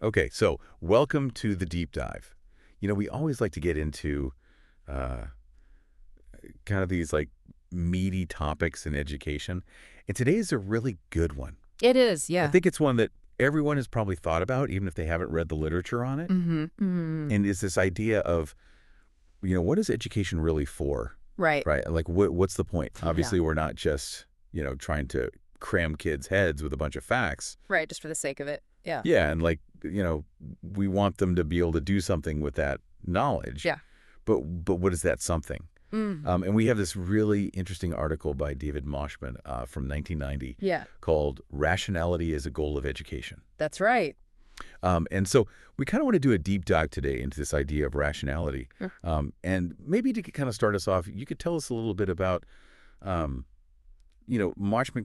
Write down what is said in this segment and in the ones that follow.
Okay, so welcome to the deep dive. We always like to get into uh, kind of these like meaty topics in education, and today is a really good one. It is, I yeah. think it's one that everyone has probably thought about, even if they haven't read the literature on it, Mm-hmm. and is this idea of, what is education really for, Right. right? Like, what's the point? Yeah. Obviously, we're not just, trying to cram kids' heads with a bunch of facts. Right, just for the sake of it. Yeah. Yeah, and like, we want them to be able to do something with that knowledge. Yeah. But what is that something? Mm. And we have this really interesting article by David Moshman from 1990 Yeah, called Rationality as a Goal of Education. that's right. And so we kind of want to do a deep dive today into this idea of rationality. Sure. And maybe to kind of start us off, you could tell us a little bit about, Moshman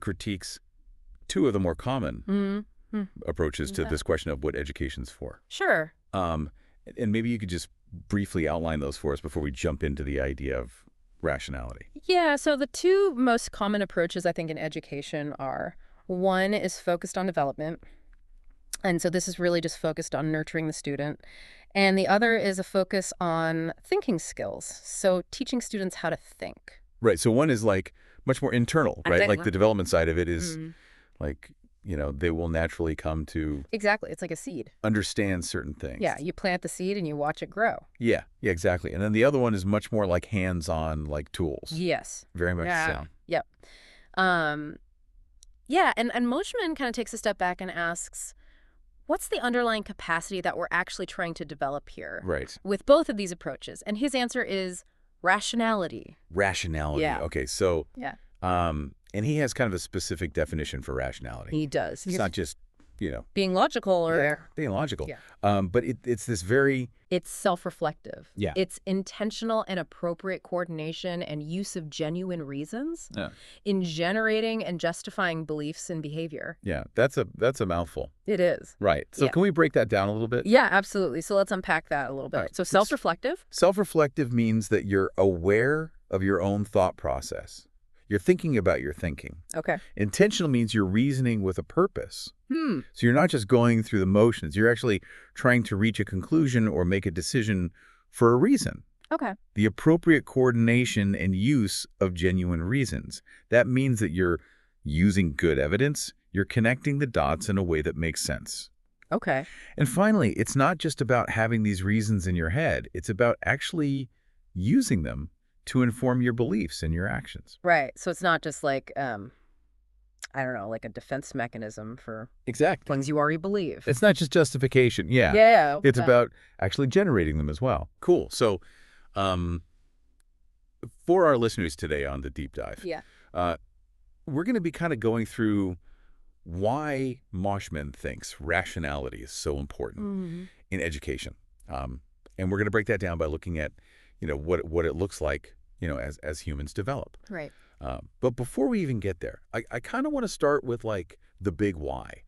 critiques two of the more common Mm-hmm. approaches to Yeah. this question of what education's for. Sure. Um, and maybe you could just briefly outline those for us before we jump into the idea of rationality. Yeah, so the two most common approaches I think in education are one is focused on development. And so this is really just focused on nurturing the student. And the other is a focus on thinking skills. So teaching students how to think. Right. So one is like much more internal, right? Like Exactly. the development side of it is Mhm. like, they will naturally come to Exactly. It's like a seed. understand certain things. Yeah, you plant the seed and you watch it grow. Yeah. Yeah, exactly. And then the other one is much more like hands-on, like tools. Yes. Very much so. Yep. Um, yeah, and Moshman kind of takes a step back and asks, what's the underlying capacity that we're actually trying to develop here Right. with both of these approaches? And his answer is rationality. Rationality. Yeah. Okay. So, Yeah. and he has kind of a specific definition for rationality. He does. It's not just, Being logical or being logical. Yeah. But it's this very, it's self-reflective. Yeah. It's intentional and appropriate coordination and use of genuine reasons Yeah. in generating and justifying beliefs and behavior. yeah, that's a mouthful. It is. Right. So Yeah. can we break that down a little bit? Yeah, absolutely. So let's unpack that a little bit. All right. So self-reflective. Self-reflective means that you're aware of your own thought process. You're thinking about your thinking. Okay. Intentional means you're reasoning with a purpose. Hmm. So you're not just going through the motions. You're actually trying to reach a conclusion or make a decision for a reason. Okay. The appropriate coordination and use of genuine reasons. That means that you're using good evidence. You're connecting the dots in a way that makes sense. Okay. And finally, it's not just about having these reasons in your head. It's about actually using them to inform your beliefs and your actions. Right. So it's not just like, I don't know, like a defense mechanism for Exactly. things you already believe. It's not just justification. Yeah. Yeah. It's about actually generating them as well. Cool. So for our listeners today on the deep dive, Yeah. we're going to be kind of going through why Moshman thinks rationality is so important Mhm. in education. And we're going to break that down by looking at, what it looks like, as humans develop. Right. But before we even get there, I kind of want to start with like the big why.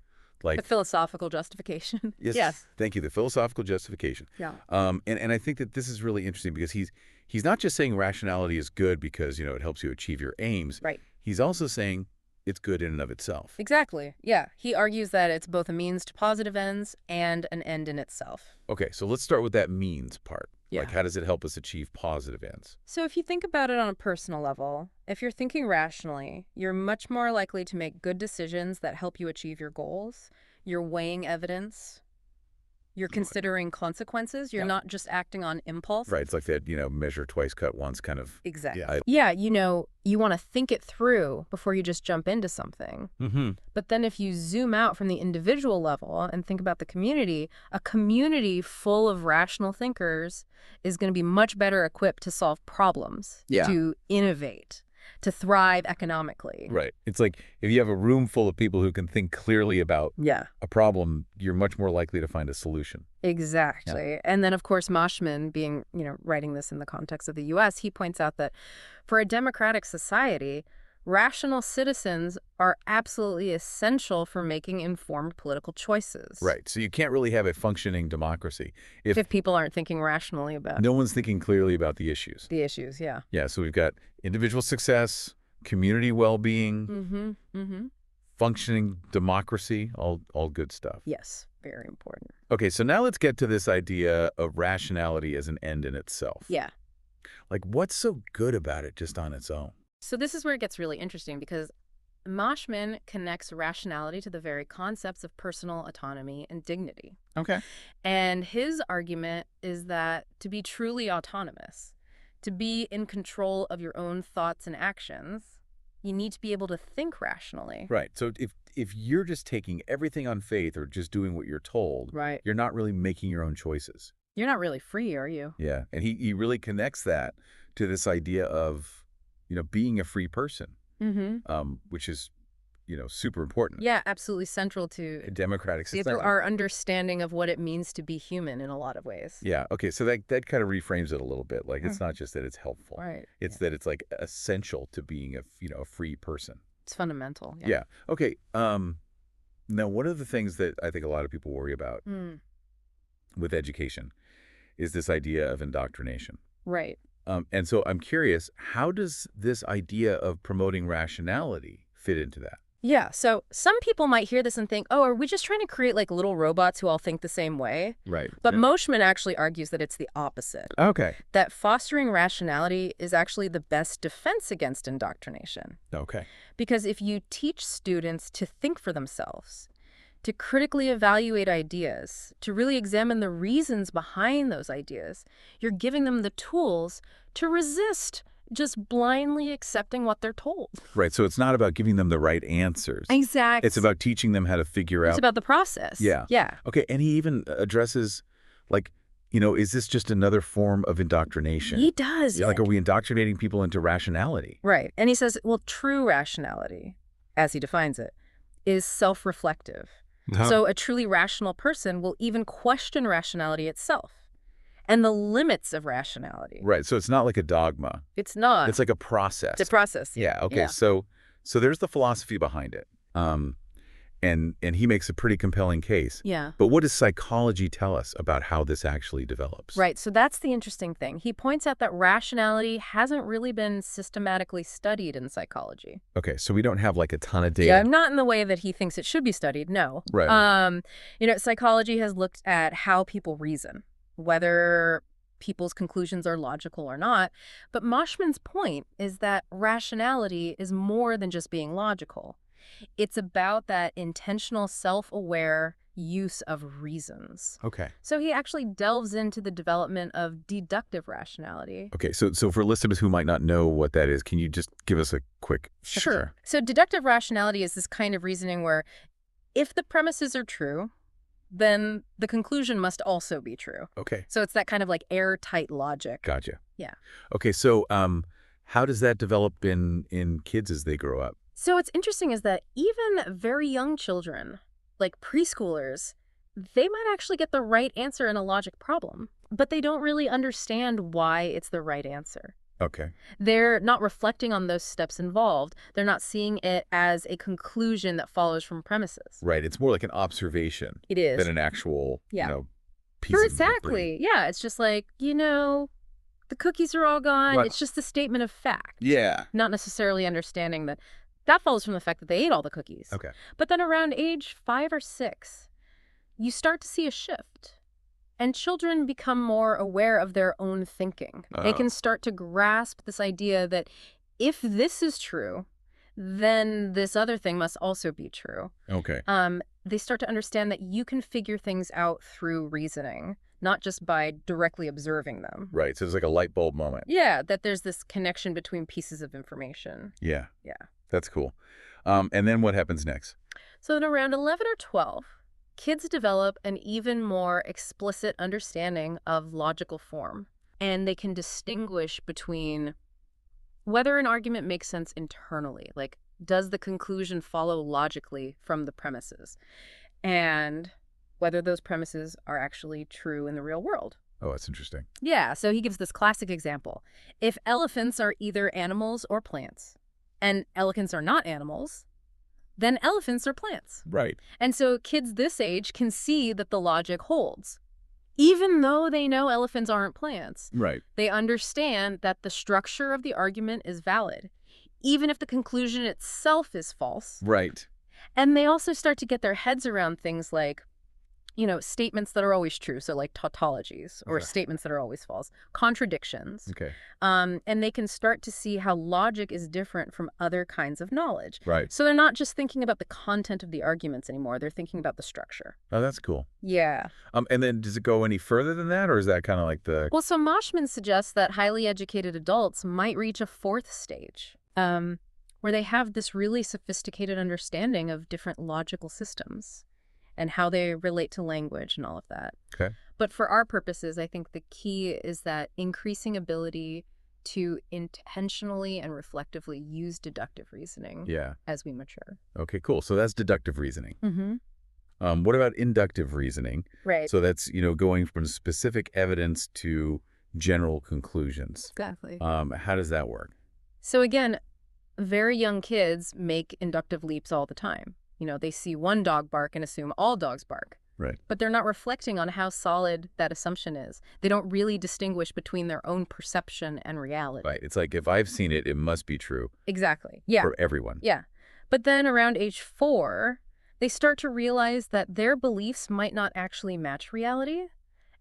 Like, The philosophical justification. yes. Thank you. The philosophical justification. Yeah. And I think that this is really interesting because he's not just saying rationality is good because, it helps you achieve your aims. Right. He's also saying it's good in and of itself. Exactly. Yeah. He argues that it's both a means to positive ends and an end in itself. Okay, so let's start with that means part. Yeah. Like, how does it help us achieve positive ends? So if you think about it on a personal level, if you're thinking rationally, you're much more likely to make good decisions that help you achieve your goals. You're weighing evidence. You're considering consequences. You're Yeah. not just acting on impulse. Right, it's like that, measure twice, cut once kind of. Exactly. Yeah. Yeah, you want to think it through before you just jump into something. Mm-hmm. But then if you zoom out from the individual level and think about the community, a community full of rational thinkers is going to be much better equipped to solve problems, Yeah. to innovate, to thrive economically. Right. It's like if you have a room full of people who can think clearly about Yeah, a problem, you're much more likely to find a solution. exactly. And then, of course, Moshman, being, writing this in the context of the U.S., he points out that for a democratic society, rational citizens are absolutely essential for making informed political choices. Right. So you can't really have a functioning democracy if If people aren't thinking rationally about no one's thinking clearly about the issues. the issues, yeah. Yeah, so we've got individual success, community well-being, Mm-hmm. Mm-hmm. functioning democracy, all good stuff. Yes, very important. Okay, so now let's get to this idea of rationality as an end in itself. Yeah. Like, what's so good about it just on its own? So this is where it gets really interesting because Moshman connects rationality to the very concepts of personal autonomy and dignity. Okay. And his argument is that to be truly autonomous, to be in control of your own thoughts and actions, you need to be able to think rationally. Right. So if you're just taking everything on faith or just doing what you're told, Right. you're not really making your own choices. You're not really free, are you? Yeah. And he really connects that to this idea of, being a free person, which is, super important. Yeah, absolutely central to A democratic society. our understanding of what it means to be human in a lot of ways. Yeah. Okay. So that kind of reframes it a little bit. Like, it's not just that it's helpful. Right. It's that it's like essential to being a free person. It's fundamental. Yeah. Yeah. Okay. Now, one of the things that I think a lot of people worry about Mm, with education is this idea of indoctrination. right. And so I'm curious, how does this idea of promoting rationality fit into that? Yeah, so some people might hear this and think, oh, are we just trying to create like little robots who all think the same way? Right. But Moshman actually argues that it's the opposite, Okay. that fostering rationality is actually the best defense against indoctrination. Okay. Because if you teach students to think for themselves, to critically evaluate ideas, to really examine the reasons behind those ideas, you're giving them the tools to resist just blindly accepting what they're told. Right. So it's not about giving them the right answers. Exactly. It's about teaching them how to figure It's out. about the process. Yeah. Yeah. Okay. And he even addresses, like, is this just another form of indoctrination? He does. Yeah, like, are we indoctrinating people into rationality? Right. And he says, well, true rationality, as he defines it, is self-reflective. So a truly rational person will even question rationality itself and the limits of rationality. Right. So it's not like a dogma. It's not. It's like a process. It's a process. Yeah. Okay. Yeah. So there's the philosophy behind it. And he makes a pretty compelling case. Yeah. But what does psychology tell us about how this actually develops? Right. So that's the interesting thing. He points out that rationality hasn't really been systematically studied in psychology. Okay. So we don't have like a ton of data. Yeah, not in the way that he thinks it should be studied, no. Right. Psychology has looked at how people reason, whether people's conclusions are logical or not. But Moshman's point is that rationality is more than just being logical. It's about that intentional, self-aware use of reasons. Okay. So he actually delves into the development of deductive rationality. Okay. So for listeners who might not know what that is, can you just give us a quick? Sure. So deductive rationality is this kind of reasoning where if the premises are true, then the conclusion must also be true. Okay. So it's that kind of like airtight logic. Gotcha. Yeah. Okay. So how does that develop in kids as they grow up? So what's interesting is that even very young children, like preschoolers, they might actually get the right answer in a logic problem, but they don't really understand why it's the right answer. Okay. They're not reflecting on those steps involved. They're not seeing it as a conclusion that follows from premises. Right. It's more like an observation It is. than an actual, Yeah. piece of Exactly. Yeah. It's just like, the cookies are all gone. Right. It's just a statement of fact. Yeah. Not necessarily understanding that follows from the fact that they ate all the cookies. Okay. But then around age 5 or 6, you start to see a shift. And children become more aware of their own thinking. They can start to grasp this idea that if this is true, then this other thing must also be true. Okay. They start to understand that you can figure things out through reasoning, not just by directly observing them. Right. So it's like a light bulb moment. Yeah, that there's this connection between pieces of information. Yeah. Yeah. That's cool. And then what happens next? So in around 11 or 12, kids develop an even more explicit understanding of logical form, and they can distinguish between whether an argument makes sense internally, like does the conclusion follow logically from the premises, and whether those premises are actually true in the real world. Oh, that's interesting. Yeah, so he gives this classic example. If elephants are either animals or plants, and elephants are not animals, then elephants are plants. Right. And so kids this age can see that the logic holds. Even though they know elephants aren't plants, Right. they understand that the structure of the argument is valid, even if the conclusion itself is false. Right. And they also start to get their heads around things like, statements that are always true, so like tautologies, or Okay. statements that are always false, contradictions. Okay. And they can start to see how logic is different from other kinds of knowledge. Right. So they're not just thinking about the content of the arguments anymore, they're thinking about the structure. Oh, that's cool. Yeah. And then does it go any further than that, or is that kind of like the... Well, so Moshman suggests that highly educated adults might reach a fourth stage, where they have this really sophisticated understanding of different logical systems and how they relate to language and all of that. Okay. But for our purposes, I think the key is that increasing ability to intentionally and reflectively use deductive reasoning Yeah. as we mature. Okay, cool. So that's deductive reasoning. Mm-hmm. What about inductive reasoning? Right. So that's, going from specific evidence to general conclusions. Exactly. How does that work? So again, very young kids make inductive leaps all the time. They see one dog bark and assume all dogs bark. Right. But they're not reflecting on how solid that assumption is. They don't really distinguish between their own perception and reality. Right. It's like, if I've seen it, it must be true Exactly. Yeah. for everyone. Yeah. But then around age 4, they start to realize that their beliefs might not actually match reality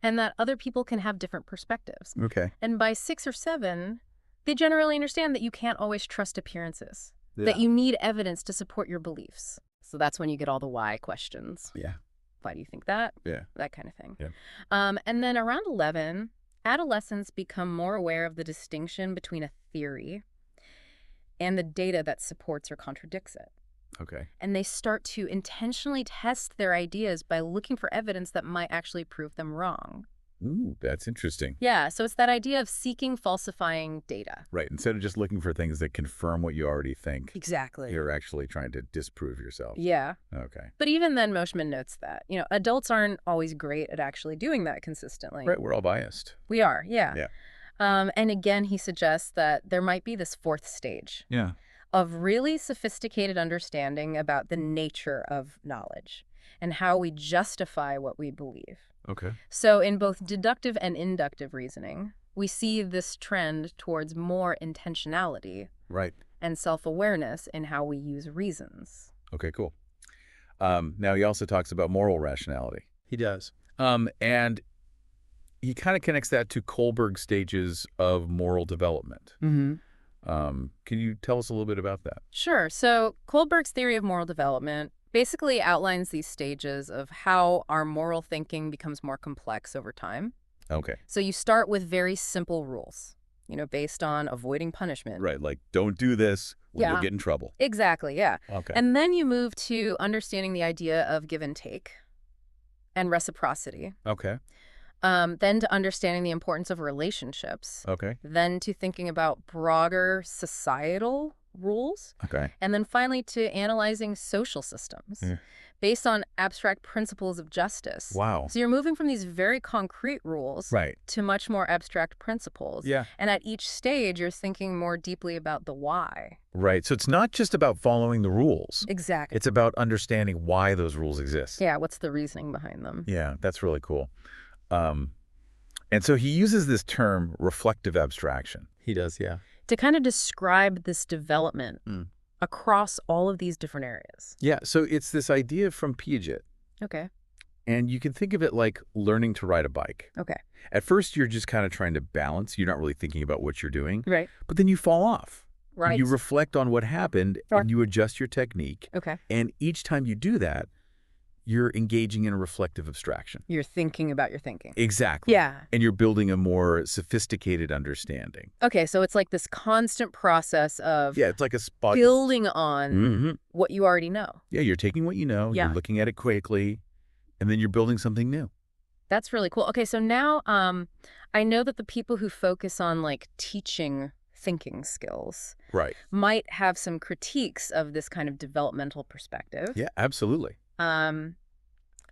and that other people can have different perspectives. Okay. And by 6 or 7, they generally understand that you can't always trust appearances, Yeah. that you need evidence to support your beliefs. So that's when you get all the why questions. Yeah. Why do you think that? Yeah. That kind of thing. Yeah. And then around 11, adolescents become more aware of the distinction between a theory and the data that supports or contradicts it. Okay. And they start to intentionally test their ideas by looking for evidence that might actually prove them wrong. Ooh, that's interesting. Yeah, so it's that idea of seeking falsifying data. Right. Instead of just looking for things that confirm what you already think, Exactly. you're actually trying to disprove yourself. Yeah. Okay. But even then, Moshman notes that, adults aren't always great at actually doing that consistently. Right. We're all biased. We are, yeah. Yeah. And again, he suggests that there might be this fourth stage Yeah. of really sophisticated understanding about the nature of knowledge and how we justify what we believe. Okay. So in both deductive and inductive reasoning, we see this trend towards more intentionality Right. and self-awareness in how we use reasons. Okay, cool. Now, he also talks about moral rationality. He does. And he kind of connects that to Kohlberg's stages of moral development. Mm-hmm. Can you tell us a little bit about that? Sure. So Kohlberg's theory of moral development basically outlines these stages of how our moral thinking becomes more complex over time. Okay. So you start with very simple rules, based on avoiding punishment. Right, like, don't do this or Yeah. you'll get in trouble. Exactly, yeah. Okay. And then you move to understanding the idea of give and take and reciprocity. Okay. Then to understanding the importance of relationships. Okay. Then to thinking about broader societal rules. Okay. And then finally to analyzing social systems Yeah. based on abstract principles of justice. Wow. So you're moving from these very concrete rules Right. to much more abstract principles. Yeah. And at each stage, you're thinking more deeply about the why. Right. So it's not just about following the rules. Exactly. It's about understanding why those rules exist. Yeah, what's the reasoning behind them? Yeah, that's really cool. And so he uses this term reflective abstraction. He does, yeah. To kind of describe this development across all of these different areas. Yeah, so it's this idea from Piaget. Okay. And you can think of it like learning to ride a bike. Okay. At first, you're just kind of trying to balance. You're not really thinking about what you're doing. Right. But then you fall off. Right. You reflect on what happened, Sure. and you adjust your technique. Okay. And each time you do that, you're engaging in a reflective abstraction. You're thinking about your thinking. Exactly. Yeah. And you're building a more sophisticated understanding. Okay, so it's like this constant process of Yeah, it's like a spot. building on Mhm. what you already know. Yeah, you're taking what you know, Yeah. you're looking at it quickly, and then you're building something new. That's really cool. Okay, so now I know that the people who focus on like teaching thinking skills Right. might have some critiques of this kind of developmental perspective. Yeah, absolutely.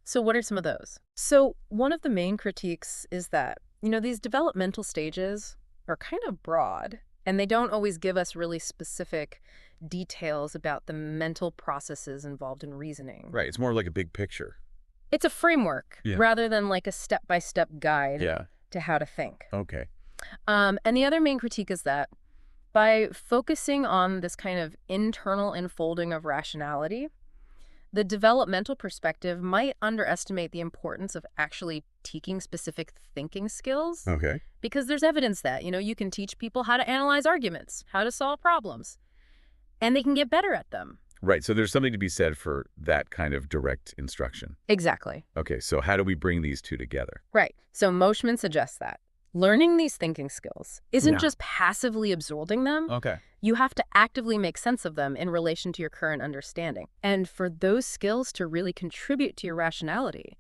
So what are some of those? So one of the main critiques is that, these developmental stages are kind of broad and they don't always give us really specific details about the mental processes involved in reasoning. Right. It's more like a big picture. It's a framework Yeah. rather than like a step-by-step guide Yeah. to how to think. Okay. And the other main critique is that by focusing on this kind of internal unfolding of rationality, The developmental perspective might underestimate the importance of actually teaching specific thinking skills Okay. because there's evidence that, you can teach people how to analyze arguments, how to solve problems, and they can get better at them. Right. So there's something to be said for that kind of direct instruction. Exactly. Okay. So how do we bring these two together? Right. So Moshman suggests that learning these thinking skills isn't Yeah. just passively absorbing them. Okay. You have to actively make sense of them in relation to your current understanding. And for those skills to really contribute to your rationality,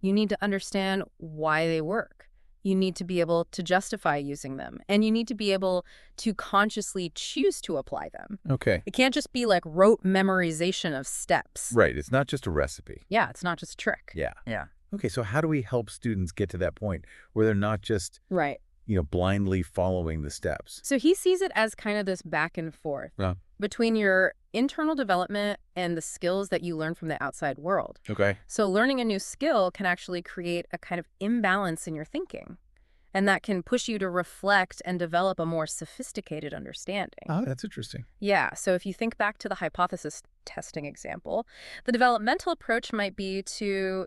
you need to understand why they work. You need to be able to justify using them. And you need to be able to consciously choose to apply them. Okay. It can't just be like rote memorization of steps. Right. It's not just a recipe. Yeah, it's not just a trick. Yeah. Yeah. Okay. So how do we help students get to that point where they're not just, Right. blindly following the steps? So he sees it as kind of this back and forth Yeah. between your internal development and the skills that you learn from the outside world. Okay. So learning a new skill can actually create a kind of imbalance in your thinking. And that can push you to reflect and develop a more sophisticated understanding. Oh, that's interesting. Yeah, so if you think back to the hypothesis testing example, the developmental approach might be to,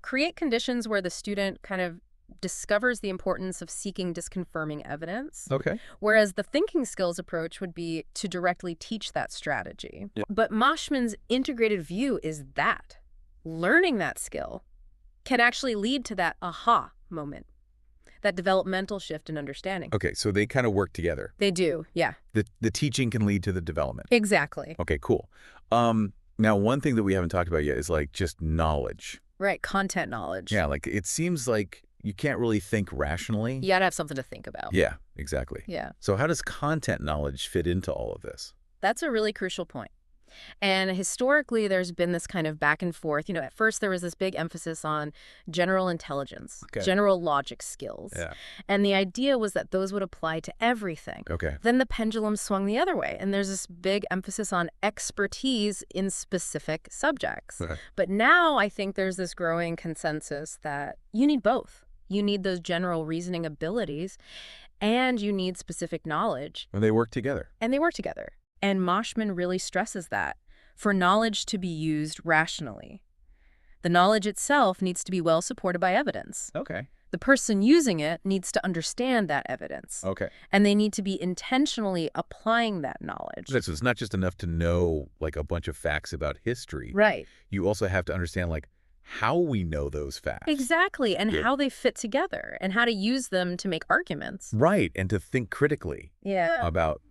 create conditions where the student kind of discovers the importance of seeking disconfirming evidence. Okay. Whereas the thinking skills approach would be to directly teach that strategy. Yeah. But Moshman's integrated view is that learning that skill can actually lead to that aha moment, that developmental shift in understanding. Okay. So they kind of work together. They do, yeah. The teaching can lead to the development. Exactly. Okay, cool. Now one thing that we haven't talked about yet is like just knowledge. Right, content knowledge. Yeah, like it seems like you can't really think rationally. You gotta have something to think about. Yeah, exactly. Yeah. So how does content knowledge fit into all of this? That's a really crucial point. And historically, there's been this kind of back and forth. At first there was this big emphasis on general intelligence, Okay. general logic skills. Yeah. And the idea was that those would apply to everything. Okay. Then the pendulum swung the other way, and there's this big emphasis on expertise in specific subjects. Okay. But now I think there's this growing consensus that you need both. You need those general reasoning abilities, and you need specific knowledge. And they work together. And they work together. And Moshman really stresses that for knowledge to be used rationally, the knowledge itself needs to be well supported by evidence. Okay. The person using it needs to understand that evidence. Okay. And they need to be intentionally applying that knowledge. So it's not just enough to know like a bunch of facts about history. Right. You also have to understand like how we know those facts. Exactly. And Yeah. how they fit together and how to use them to make arguments. Right. And to think critically Yeah. about,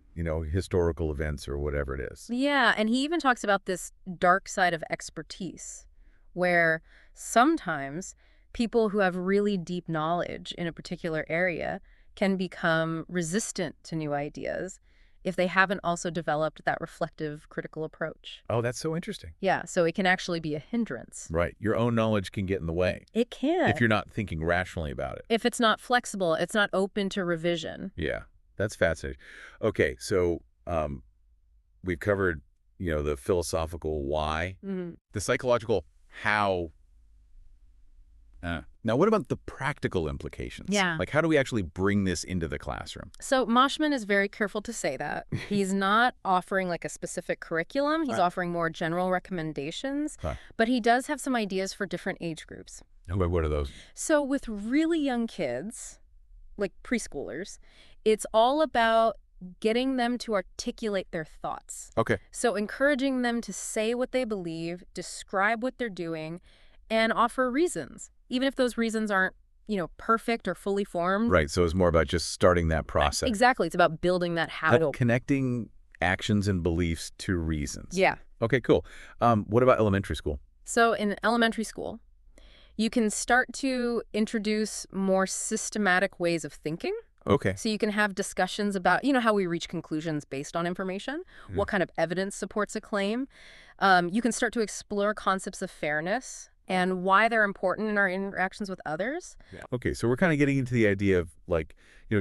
historical events or whatever it is. Yeah, and he even talks about this dark side of expertise, where sometimes people who have really deep knowledge in a particular area can become resistant to new ideas if they haven't also developed that reflective, critical approach. Oh, that's so interesting. Yeah, so it can actually be a hindrance. Right. Your own knowledge can get in the way It can. if you're not thinking rationally about it. If it's not flexible, it's not open to revision. Yeah. That's fascinating. Okay. So we've covered, the philosophical why, the psychological how. Now, what about the practical implications? Yeah. Like, how do we actually bring this into the classroom? So Moshman is very careful to say that. He's not offering like a specific curriculum. He's Right. offering more general recommendations. Huh. But he does have some ideas for different age groups. Okay, what are those? So with really young kids, like preschoolers, it's all about getting them to articulate their thoughts. Okay. So encouraging them to say what they believe, describe what they're doing, and offer reasons, even if those reasons aren't, perfect or fully formed. Right. So it's more about just starting that process. Exactly. It's about building that habit. Connecting actions and beliefs to reasons. Yeah. Okay, cool. What about elementary school? So in elementary school, you can start to introduce more systematic ways of thinking. Okay. So you can have discussions about, how we reach conclusions based on information, what kind of evidence supports a claim. You can start to explore concepts of fairness and why they're important in our interactions with others. Yeah. Okay, so we're kind of getting into the idea of like,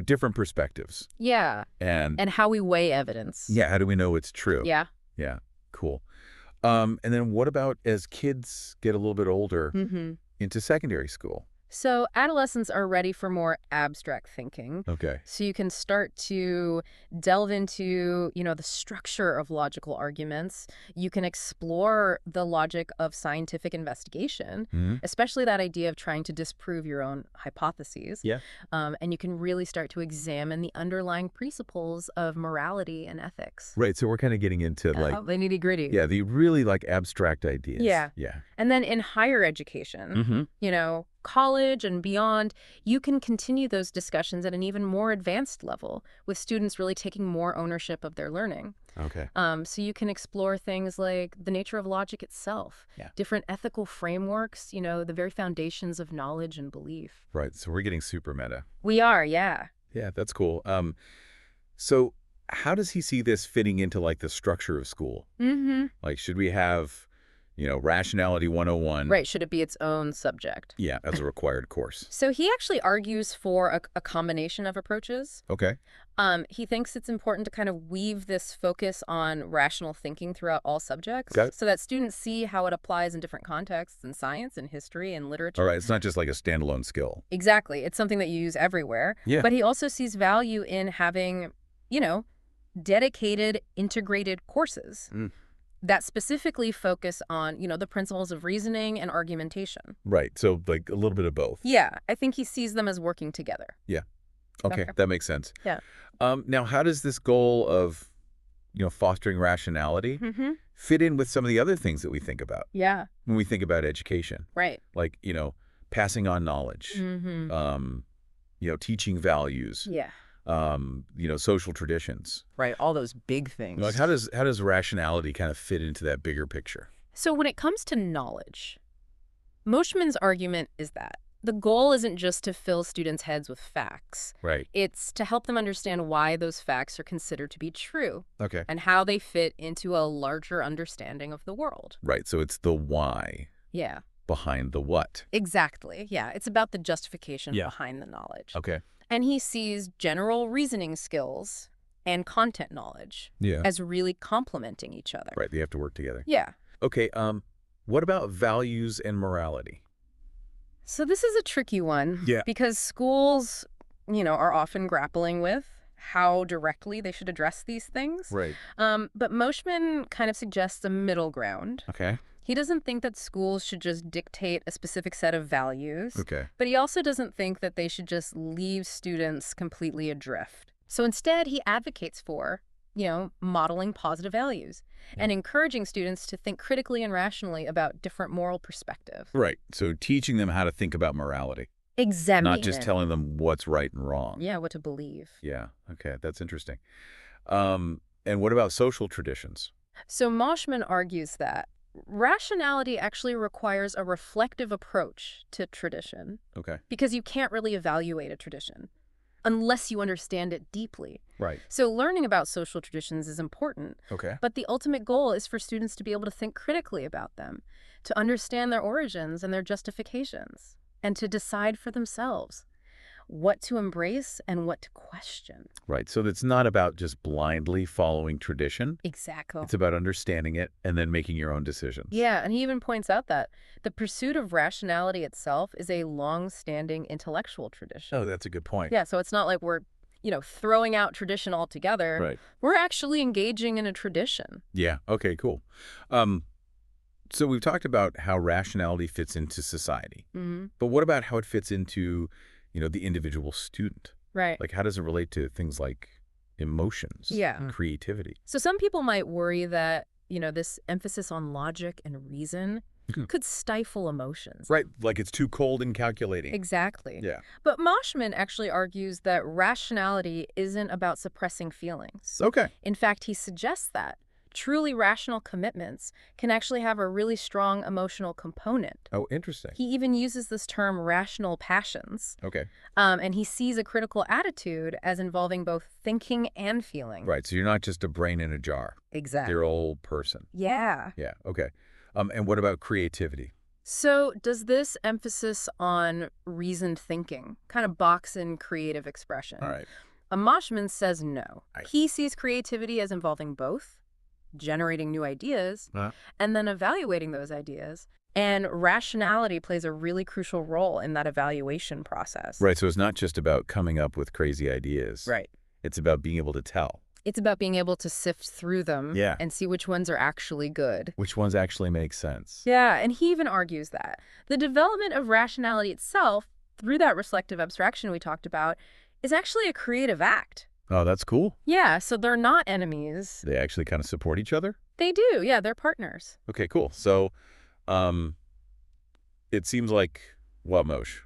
different perspectives. Yeah. And how we weigh evidence. yeah, how do we know it's true? Yeah. Yeah, cool. And then what about as kids get a little bit older into secondary school? So adolescents are ready for more abstract thinking. Okay. So you can start to delve into, the structure of logical arguments. You can explore the logic of scientific investigation, Hmm. especially that idea of trying to disprove your own hypotheses. Yeah. And you can really start to examine the underlying principles of morality and ethics. Right. So we're kind of getting into The nitty-gritty. yeah, the really like abstract ideas. Yeah. Yeah. And then in higher education, Mm-hmm. college and beyond, you can continue those discussions at an even more advanced level with students really taking more ownership of their learning. Okay. So you can explore things like the nature of logic itself, Yeah. different ethical frameworks, the very foundations of knowledge and belief. Right. So we're getting super meta. We are, yeah. Yeah, that's cool. So how does he see this fitting into like the structure of school? Mm-hmm. Like, should we have, Rationality 101? Right, should it be its own subject? Yeah, as a required course. So he actually argues for a combination of approaches. Okay. He thinks it's important to kind of weave this focus on rational thinking throughout all subjects Got it. so that students see how it applies in different contexts in science and history and literature. All right. It's not just like a standalone skill. Exactly. It's something that you use everywhere. Yeah. But he also sees value in having, dedicated integrated courses Mm. that specifically focus on, the principles of reasoning and argumentation. Right. So like a little bit of both. Yeah, I think he sees them as working together. Yeah. Okay. Okay. That makes sense. Yeah. Now, how does this goal of, fostering rationality Mm-hmm. fit in with some of the other things that we think about Yeah, when we think about education? right. Like, passing on knowledge, Mm-hmm. teaching values, Yeah. social traditions. Right, all those big things. Like, how does rationality kind of fit into that bigger picture? So when it comes to knowledge, Moshman's argument is that the goal isn't just to fill students' heads with facts. Right. It's to help them understand why those facts are considered to be true Okay. and how they fit into a larger understanding of the world. Right. So it's the why Yeah, behind the what. exactly. Yeah, it's about the justification Yeah. behind the knowledge. Okay. And he sees general reasoning skills and content knowledge Yeah. as really complementing each other. Right. They have to work together. Yeah. Okay. What about values and morality? So this is a tricky one. Yeah. Because schools, are often grappling with how directly they should address these things. Right. But Moshman kind of suggests a middle ground. Okay. He doesn't think that schools should just dictate a specific set of values. Okay. But he also doesn't think that they should just leave students completely adrift. So instead, he advocates for, modeling positive values and encouraging students to think critically and rationally about different moral perspectives. Right. So teaching them how to think about morality, Examine not just it. telling them what's right and wrong. Yeah, what to believe. Yeah. Okay. That's interesting. And what about social traditions? So Moshman argues that rationality actually requires a reflective approach to tradition Okay. because you can't really evaluate a tradition unless you understand it deeply. Right. So learning about social traditions is important, Okay. but the ultimate goal is for students to be able to think critically about them, to understand their origins and their justifications, and to decide for themselves what to embrace and what to question. Right. So it's not about just blindly following tradition. Exactly. It's about understanding it and then making your own decisions. Yeah, and he even points out that the pursuit of rationality itself is a long-standing intellectual tradition. Oh, that's a good point. Yeah, so it's not like we're, throwing out tradition altogether. Right. We're actually engaging in a tradition. Yeah. Okay, cool. So we've talked about how rationality fits into society, Mm-hmm. but what about how it fits into, the individual student? Right. Like, how does it relate to things like emotions, Yeah. creativity? So some people might worry that, this emphasis on logic and reason Mhm. could stifle emotions. Right. Like it's too cold and calculating. Exactly. Yeah. But Moshman actually argues that rationality isn't about suppressing feelings. Okay. In fact, he suggests that truly rational commitments can actually have a really strong emotional component. Oh, interesting. He even uses this term rational passions, Okay. and he sees a critical attitude as involving both thinking and feeling. Right. So you're not just a brain in a jar. Exactly. You're a whole person. Yeah. Yeah. Okay. And what about creativity? So does this emphasis on reasoned thinking kind of box in creative expression? All right. Moshman says no. Right. He sees creativity as involving both generating new ideas Huh? and then evaluating those ideas And rationality plays a really crucial role in that evaluation process. Right, so it's not just about coming up with crazy ideas. Right. It's about being able to tell. It's about being able to sift through them Yeah. and see which ones are actually good. Which ones actually make sense. Yeah, and he even argues that the development of rationality itself, through that reflective abstraction we talked about, is actually a creative act. Oh, that's cool. Yeah, so they're not enemies. They actually kind of support each other? They do, yeah, they're partners. Okay, cool. So, it seems like, what, Moshe?